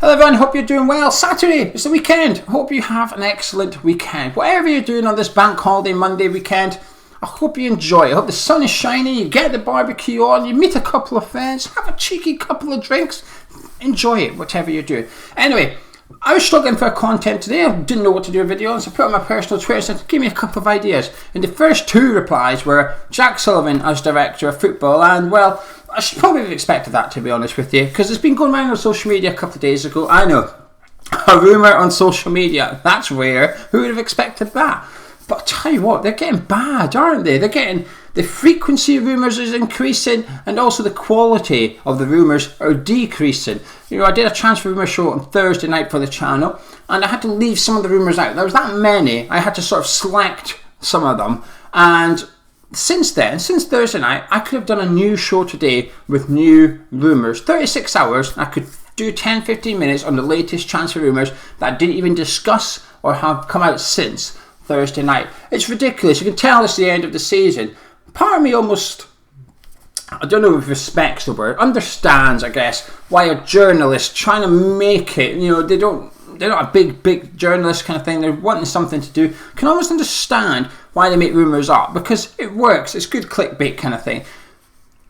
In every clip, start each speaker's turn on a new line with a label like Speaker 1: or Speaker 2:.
Speaker 1: Hello everyone, hope you're doing well. Saturday, it's the weekend. Hope you have an excellent weekend. Whatever you're doing on this bank holiday Monday weekend, I hope you enjoy it. I hope the sun is shining, you get the barbecue on, you meet a couple of friends, have a cheeky couple of drinks. Enjoy it, whatever you're doing. Anyway, I was struggling for content today. I didn't know what to do a video on, so I put on my personal Twitter and said, give me a couple of ideas. And the first two replies were Jack Sullivan as director of football, and well, I should probably have expected that, to be honest with you, because it's been going around on social media a couple of days ago. I know, a rumour on social media, that's rare. Who would have expected that? But I'll tell you what, they're getting bad, aren't they? They're getting, the frequency of rumours is increasing, and also the quality of the rumours are decreasing. You know, I did a transfer rumour show on Thursday night for the channel, and I had to leave some of the rumours out. There was that many, I had to sort of select some of them, and since then, since Thursday night, I could have done a new show today with new rumours. 36 hours, I could do 10-15 minutes on the latest transfer rumours that I didn't even discuss or have come out since Thursday night. It's ridiculous. You can tell it's the end of the season. Part of me almost, I don't know if respects the word, understands, I guess, why a journalist trying to make it, you know, they're not a big journalist kind of thing, they're wanting something to do, can almost understand why they make rumours up, because it works, it's good clickbait kind of thing.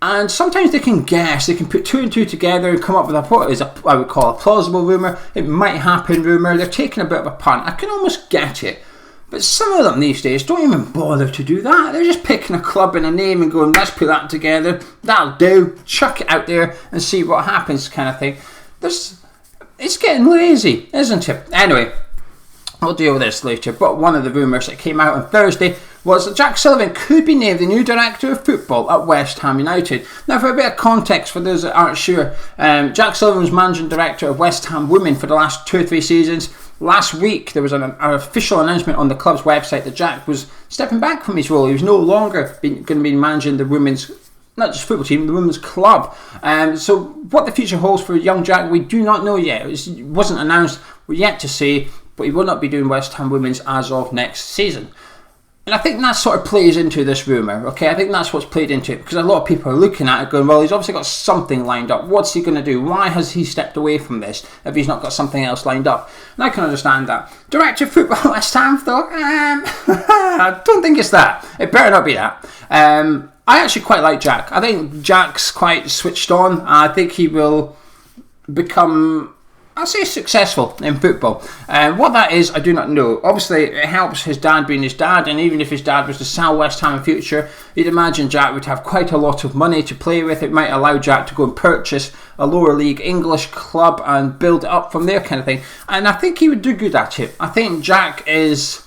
Speaker 1: And sometimes they can guess, they can put two and two together and come up with what is I would call a plausible rumour, it might happen rumour, they're taking a bit of a punt. I can almost get it. But some of them these days don't even bother to do that. They're just picking a club and a name and going, let's put that together, that'll do, chuck it out there and see what happens kind of thing. It's getting lazy, isn't it? Anyway, we'll deal with this later, but one of the rumours that came out on Thursday was that Jack Sullivan could be named the new director of football at West Ham United. Now, for a bit of context for those that aren't sure, Jack Sullivan was managing director of West Ham Women for the last 2 or 3 seasons. Last week, there was an official announcement on the club's website that Jack was stepping back from his role. He was no longer going to be managing the women's, not just football team, the women's club. So what the future holds for young Jack, we do not know yet. It wasn't announced, we're yet to see, but he will not be doing West Ham Women's as of next season. And I think that sort of plays into this rumour, okay? I think that's what's played into it, because a lot of people are looking at it going, well, he's obviously got something lined up. What's he going to do? Why has he stepped away from this if he's not got something else lined up? And I can understand that. Director of football at West Ham, though? I don't think it's that. It better not be that. I actually quite like Jack. I think Jack's quite switched on. I think he will become, I'll say, successful in football. What that is, I do not know. Obviously, it helps his dad being his dad, and even if his dad was to sell West Ham in future, you'd imagine Jack would have quite a lot of money to play with. It might allow Jack to go and purchase a lower league English club and build it up from there kind of thing. And I think he would do good at it. I think Jack listens.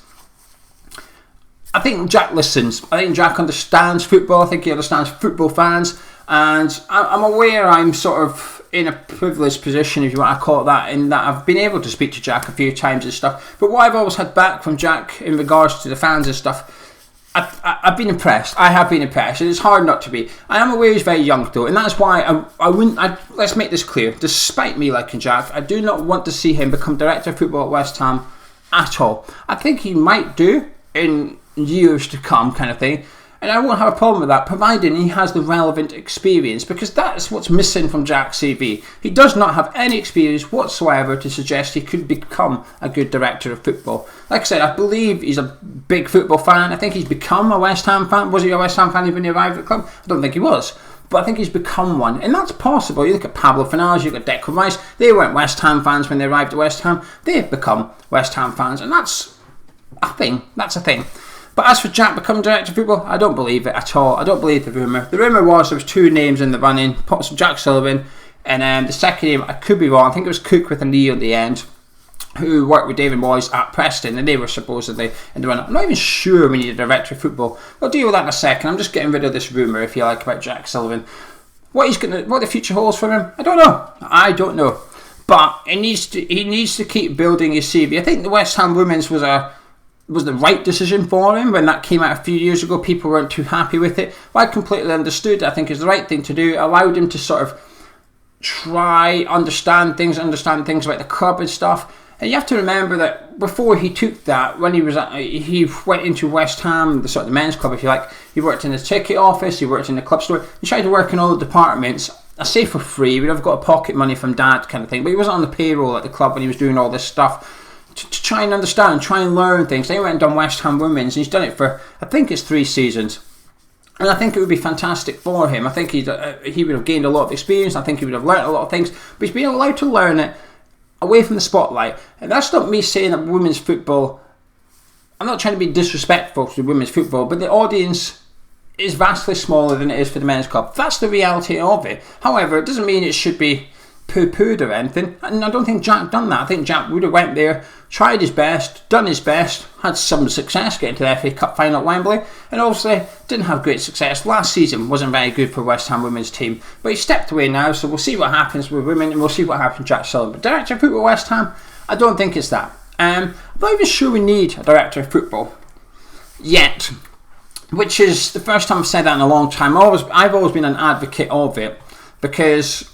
Speaker 1: I think Jack understands football. I think he understands football fans. And I'm aware I'm sort of in a privileged position, if you want to call it that, in that I've been able to speak to Jack a few times and stuff. But what I've always had back from Jack in regards to the fans and stuff, I've been impressed. I have been impressed, and it's hard not to be. I am aware he's very young though, and that's why I wouldn't. Let's make this clear. Despite me liking Jack, I do not want to see him become director of football at West Ham at all. I think he might do in years to come, kind of thing. And I won't have a problem with that, providing he has the relevant experience, because that's what's missing from Jack's CV. He does not have any experience whatsoever to suggest he could become a good director of football. Like I said, I believe he's a big football fan. I think he's become a West Ham fan. Was he a West Ham fan when he arrived at the club? I don't think he was. But I think he's become one, and that's possible. You look at Pablo Fornals, you look at Declan Rice. They weren't West Ham fans when they arrived at West Ham. They've become West Ham fans, and that's a thing. That's a thing. But as for Jack becoming director of football, I don't believe it at all. I don't believe the rumour. The rumour was there was 2 names in the running, Jack Sullivan, and the second name, I could be wrong, I think it was Cook with an E at the end, who worked with David Moyes at Preston, and they were supposedly in the run. I'm not even sure we need a director of football. We'll deal with that in a second. I'm just getting rid of this rumour, if you like, about Jack Sullivan. What the future holds for him, I don't know. But he needs to keep building his CV. I think the West Ham Women's was the right decision for him when that came out a few years ago. People weren't too happy with it. Well, I completely understood. I think it's the right thing to do. It allowed him to sort of understand things about the club and stuff. And you have to remember that before he took that, when he went into West Ham, the men's club, if you like, he worked in the ticket office, he worked in the club store, he tried to work in all the departments I say for free, he would have got pocket money from dad kind of thing, but he wasn't on the payroll at the club when he was doing all this stuff to try and understand, try and learn things. Then he went and done West Ham Women's, and he's done it for, I think it's 3 seasons. And I think it would be fantastic for him. I think he would have gained a lot of experience. I think he would have learnt a lot of things. But he's been allowed to learn it away from the spotlight. And that's not me saying that women's football... I'm not trying to be disrespectful to women's football, but the audience is vastly smaller than it is for the men's club. That's the reality of it. However, it doesn't mean it should be poo-pooed or anything. And I don't think Jack done that. I think Jack would have went there, tried his best, done his best, had some success getting to the FA Cup final at Wembley, and obviously didn't have great success. Last season wasn't very good for West Ham women's team, but he stepped away now, so we'll see what happens with women, and we'll see what happens with Jack Sullivan. But director of football West Ham, I don't think it's that. I'm not even sure we need a director of football yet, which is the first time I've said that in a long time. I've always been an advocate of it, because,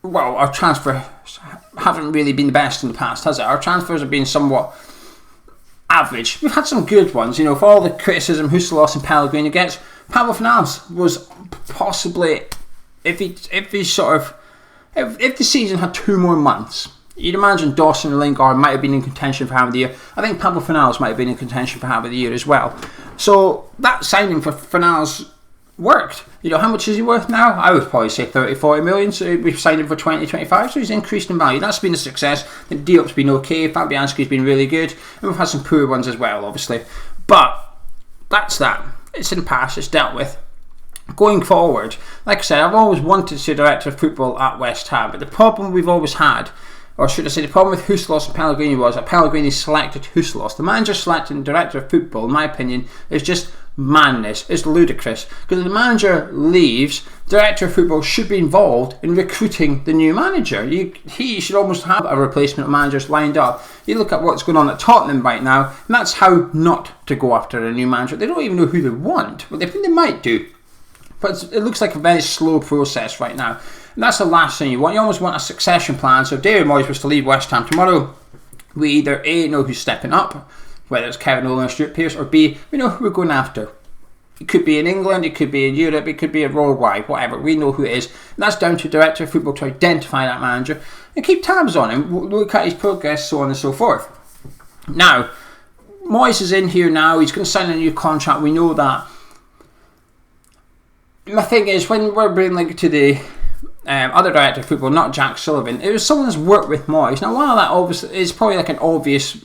Speaker 1: well, our transfers haven't really been the best in the past, has it? Our transfers have been somewhat average. We've had some good ones, you know, for all the criticism Huselos and Pellegrini gets. Pablo Fornals was possibly, if the season had 2 more months, you'd imagine Dawson and Lingard might have been in contention for half of the year. I think Pablo Fornals might have been in contention for half of the year as well. So that signing for Fornals worked. You know, how much is he worth now? I would probably say 30-40 million. So we've signed him for 20-25, so he's increased in value. That's been a success. The Diop's been okay. Fabianski's been really good, and we've had some poor ones as well, obviously. But that's that. It's in the past. It's dealt with. Going forward, like I said, I've always wanted to see a director of football at West Ham, but the problem we've always had, or should I say the problem with Huselos and Pellegrini, was that Pellegrini selected Huselos. The manager selecting director of football, in my opinion, is just madness. It's ludicrous. Because if the manager leaves, director of football should be involved in recruiting the new manager. He should almost have a replacement of managers lined up. You look at what's going on at Tottenham right now, and that's how not to go after a new manager. They don't even know who they want, but they think they might do. But it looks like a very slow process right now. And that's the last thing you want. You almost want a succession plan. So if David Moyes was to leave West Ham tomorrow, we either A, know who's stepping up, whether it's Kevin Nolan or Stuart Pearce, or B, we know who we're going after. It could be in England, it could be in Europe, it could be worldwide, whatever. We know who it is. And that's down to director of football to identify that manager and keep tabs on him, look at his progress, so on and so forth. Now, Moyes is in here now. He's going to sign a new contract. We know that. My thing is, when we're being linked to the other director of football, not Jack Sullivan, it was someone that's worked with Moyes. Now, while that obviously is probably like an obvious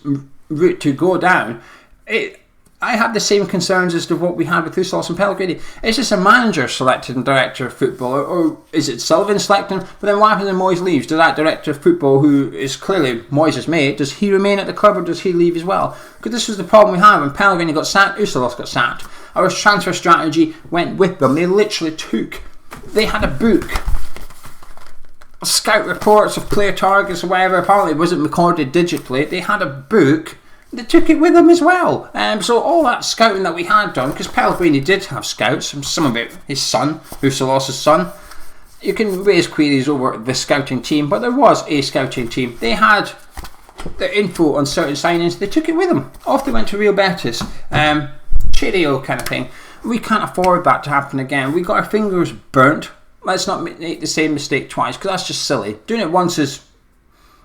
Speaker 1: route to go down, I had the same concerns as to what we had with Huselos and Pellegrini. Is this a manager selected and director of football, or is it Sullivan selecting? But then what happens when Moyes leaves? Does that director of football, who is clearly Moyes' mate, does he remain at the club, or does he leave as well? Because this was the problem we had when Pellegrini got sacked, Huselos got sacked. Our transfer strategy went with them. They had a book, scout reports of player targets or whatever. Apparently it wasn't recorded digitally. They had a book. They took it with them as well. So all that scouting that we had done, because Pellegrini did have scouts, some of it his son, Huselos' son. You can raise queries over the scouting team, but there was a scouting team. They had the info on certain signings. They took it with them. Off they went to Real Betis. Cheerio kind of thing. We can't afford that to happen again. We got our fingers burnt. Let's not make the same mistake twice, because that's just silly. Doing it once is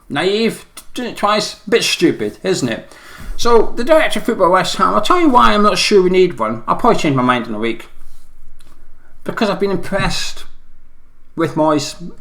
Speaker 1: naive. Doing it twice, a bit stupid, isn't it? So, the director of football at West Ham, I'll tell you why I'm not sure we need one. I'll probably change my mind in a week. Because I've been impressed with Moyes.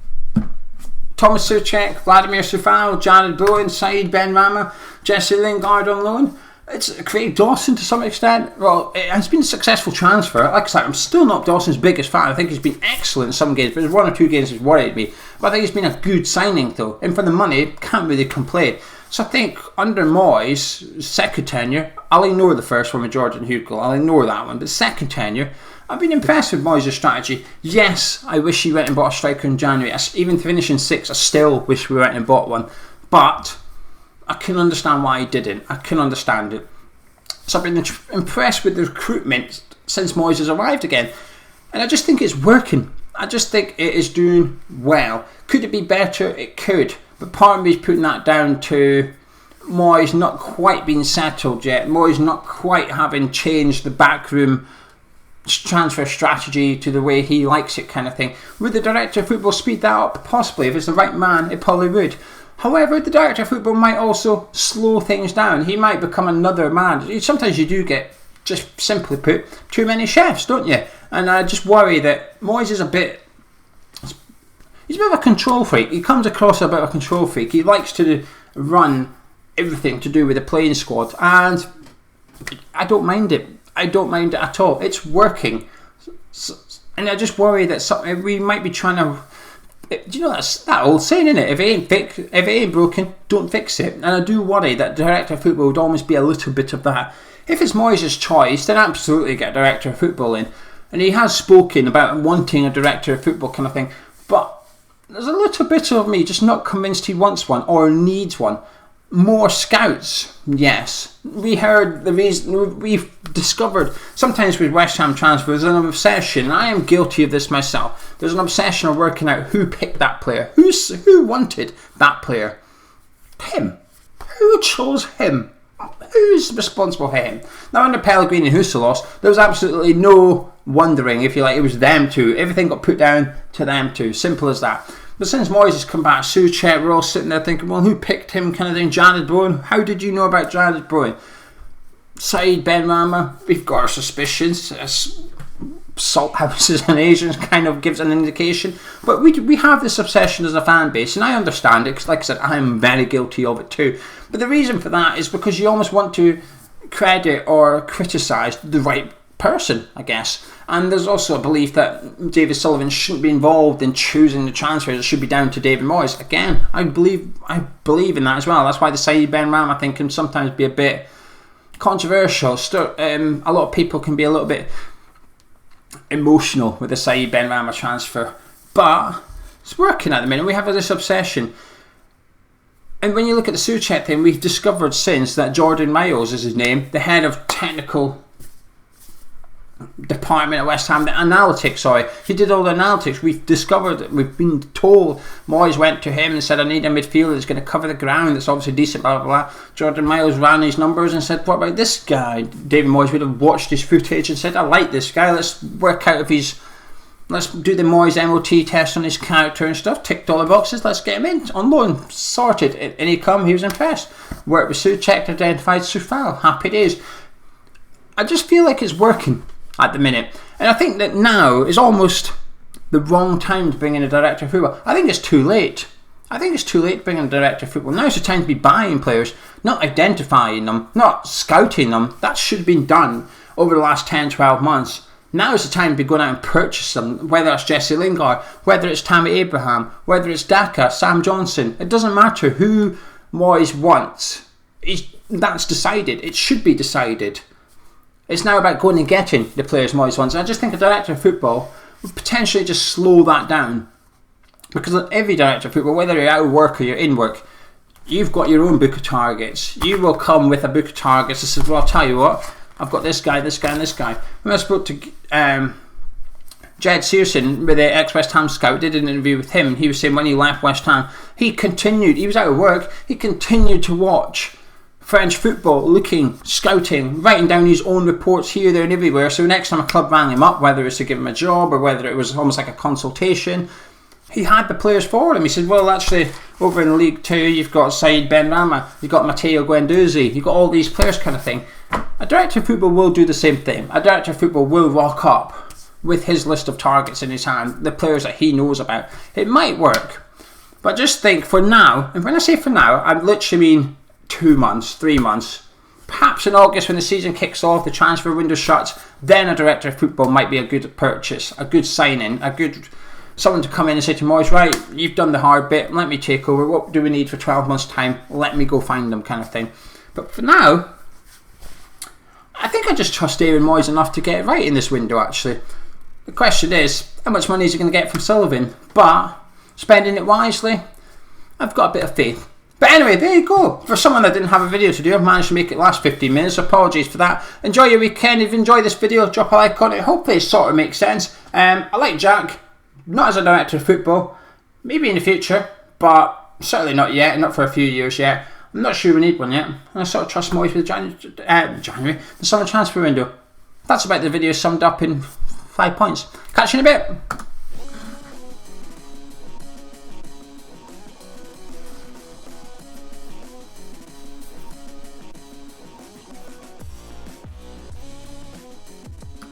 Speaker 1: Thomas Souček, Vladimir Coufal, Jared Bowen, Said Benrahma, Jesse Lingard on loan. It's Craig Dawson to some extent. Well, it has been a successful transfer. Like I said, I'm still not Dawson's biggest fan. I think he's been excellent in some games, but there's 1 or 2 games that's worried me. But I think it's been a good signing though. And for the money, can't really complain. So I think under Moyes' second tenure, I'll ignore the first one with Jordan Hugo. I'll ignore that one. But second tenure, I've been impressed with Moyes' strategy. Yes, I wish he went and bought a striker in January. Even finishing 6th, I still wish we went and bought one. But I can understand why he didn't. I can understand it. So I've been impressed with the recruitment since Moyes has arrived again. And I just think it's working. I just think it is doing well. Could it be better? It could. But part of me is putting that down to Moyes not quite being settled yet. Moyes not quite having changed the backroom transfer strategy to the way he likes it kind of thing. Would the director of football speed that up? Possibly. If it's the right man, it probably would. However, the director of football might also slow things down. He might become another man. Sometimes you do get, just simply put, too many chefs, don't you? And I just worry that Moyes is he's a bit of a control freak. He comes across a bit of a control freak. He likes to run everything to do with the playing squad, and I don't mind it. I don't mind it at all. It's working, and I just worry that we might be trying to. Do you know that's that old saying, isn't it? If it ain't broken, don't fix it. And I do worry that director of football would almost be a little bit of that. If it's Moyes' choice, then absolutely get a director of football in. And he has spoken about wanting a director of football kind of thing. But there's a little bit of me just not convinced he wants one or needs one. More scouts, yes. We heard the reason. We've discovered sometimes with West Ham transfers there's an obsession. And I am guilty of this myself. There's an obsession of working out who picked that player, who wanted that player. Him. Who chose him? Who's responsible for him? Now under Pellegrini and Huselos, there was absolutely no wondering, if you like. It was them two. Everything got put down to them two. Simple as that. But since Moyes has come back, Souček, we're all sitting there thinking, well, who picked him kind of thing? Jared Bowen. How did you know about Jared Bowen? Saeed Benrahma, we've got our suspicions. Salt houses and Asians kind of gives an indication. But we have this obsession as a fan base, and I understand it, because like I said, I'm very guilty of it too. But the reason for that is because you almost want to credit or criticise the right person, I guess. And there's also a belief that David Sullivan shouldn't be involved in choosing the transfers. It should be down to David Moyes. Again, I believe in that as well. That's why the Saeed Benrahma, I think, can sometimes be a bit controversial. A lot of people can be a little bit emotional with the Saeed Benrahma transfer, but it's working at the minute. We have this obsession. And when you look at the Souček thing, we've discovered since that Jordan Miles is his name, the head of technical department at West Ham, the analytics, sorry, he did all the analytics. We've discovered, we've been told, Moyes went to him and said, I need a midfielder that's going to cover the ground, that's obviously decent, blah blah blah. Jordan Miles ran his numbers and said, what about this guy? David Moyes would have watched his footage and said, I like this guy, let's work out if let's do the Moyes MOT test on his character and stuff, ticked all the boxes, let's get him in on loan, sorted. And he was impressed. Worked with Souček, identified Soufal, happy days. I just feel like it's working at the minute, and I think that now is almost the wrong time to bring in a director of football. I think it's too late. To bring in a director of football. Now's the time to be buying players, not identifying them, not scouting them. That should have been done over the last 10-12 months. Now is the time to be going out and purchase them, whether it's Jesse Lingard, whether it's Tammy Abraham, whether it's Daka, Sam Johnson. It doesn't matter who Moyes wants. That's decided. It should be decided. It's now about going and getting the players Moyes wants. I just think a director of football would potentially just slow that down. Because every director of football, whether you're out of work or you're in work, you've got your own book of targets. You will come with a book of targets and say, well, I'll tell you what, I've got this guy, this guy and this guy. When I spoke to Jed Searson, with the ex-West Ham scout, did an interview with him, and he was saying when he left West Ham, he was out of work, he continued to watch French football, looking, scouting, writing down his own reports here, there and everywhere. So next time a club rang him up, whether it was to give him a job or whether it was almost like a consultation, he had the players for him. He said, well, actually, over in League 2, you've got Saeed Benrahma, you've got Matteo Guendouzi, you've got all these players kind of thing. A director of football will do the same thing. A director of football will rock up with his list of targets in his hand, the players that he knows about. It might work. But just think, for now, and when I say for now, I literally mean 2 months, 3 months, perhaps in August when the season kicks off, the transfer window shuts, then a director of football might be a good purchase, a good signing, someone to come in and say to Moyes, right, you've done the hard bit, let me take over, what do we need for 12 months time, let me go find them kind of thing. But for now, I think I just trust David Moyes enough to get it right in this window actually. The question is, how much money is he going to get from Sullivan? But spending it wisely, I've got a bit of faith. But anyway, there you go. For someone that didn't have a video to do, I've managed to make it last 15 minutes. Apologies for that. Enjoy your weekend. If you enjoyed this video, drop a like on it. Hopefully it sort of makes sense. I like Jack, not as a director of football. Maybe in the future, but certainly not yet. Not for a few years yet. I'm not sure we need one yet. I sort of trust Moyes with January, the summer transfer window. That's about the video summed up in 5 points. Catch you in a bit.